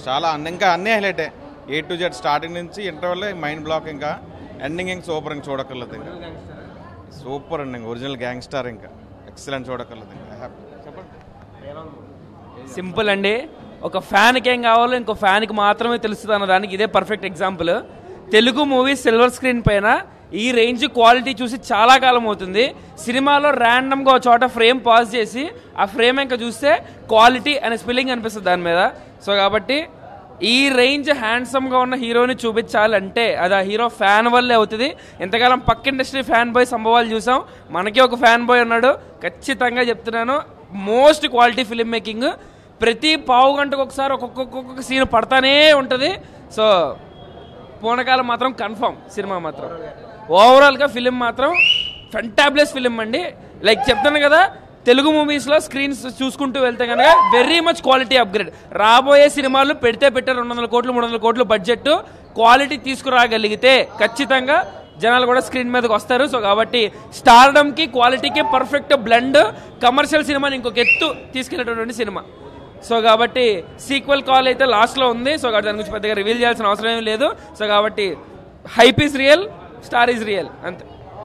చాలా ఇంకా అన్నీ హైలైటే. A to Z స్టార్టింగ్ నుంచి ఇంటర్వెల్ మైండ్ బ్లాక్, ఇంకా ఎండింగ్ ఇంకా సూపర్, ఇంకా చూడక్కర్లేదు. ఇంకా సూపర్ అండి, ఇంకా ఒరిజినల్ గ్యాంగ్స్టర్, ఇంకా ఎక్సలెంట్, చూడక్కర్లేదు. ఇంకా సింపుల్ అండి. ఒక ఫ్యాన్కి ఏం కావాలో ఇంకో ఫ్యాన్కి మాత్రమే తెలుస్తుంది అన్నదానికి ఇదే perfect example. Telugu movie silver screen పైన ఈ రేంజ్ క్వాలిటీ చూసి చాలా కాలం అవుతుంది. సినిమాలో ర్యాండమ్గా ఒక చోట ఫ్రేమ్ పాజ్ చేసి ఆ ఫ్రేమ్ ఇంకా చూస్తే క్వాలిటీ అనే స్పెల్లింగ్ అనిపిస్తుంది దాని మీద. సో కాబట్టి ఈ రేంజ్ హ్యాండ్సమ్గా ఉన్న హీరోని చూపించాలంటే అది ఆ హీరో ఫ్యాన్ వల్లే అవుతుంది. ఎంతకాలం పక్క ఇండస్ట్రీ ఫ్యాన్ బాయ్ సంభవాలు చూసాం, మనకి ఒక ఫ్యాన్ బాయ్ ఉన్నాడు. ఖచ్చితంగా చెప్తున్నాను, మోస్ట్ క్వాలిటీ ఫిల్మ్ మేకింగ్. ప్రతి పావు గంటకు ఒకసారి ఒక్కొక్క సీన్ పడతానే ఉంటుంది. సో పూనకాలం మాత్రం కన్ఫర్మ్. సినిమా మాత్రం ఓవరాల్గా ఫిలిం మాత్రం ఫెంటాబ్లెస్ ఫిలిం అండి. లైక్ చెప్తాను కదా, తెలుగు మూవీస్లో స్క్రీన్స్ చూసుకుంటూ వెళ్తే కనుక వెరీ మచ్ క్వాలిటీ అప్గ్రేడ్. రాబోయే సినిమాలు పెడితే 200 కోట్లు 300 కోట్లు బడ్జెట్, క్వాలిటీ తీసుకురాగలిగితే ఖచ్చితంగా జనాలు కూడా స్క్రీన్ మీదకి వస్తారు. సో కాబట్టి స్టార్డమ్కి క్వాలిటీకి పర్ఫెక్ట్ బ్లెండ్, కమర్షియల్ సినిమాని ఇంకొక ఎత్తు తీసుకెళ్ళేటటువంటి సినిమా. సో కాబట్టి సీక్వెల్ కాల్ అయితే లాస్ట్లో ఉంది. సో కాబట్టి దాని గురించి పెద్దగా రివీల్ చేయాల్సిన అవసరం ఏమీ లేదు. సో కాబట్టి hype is real, star is real, అంతే.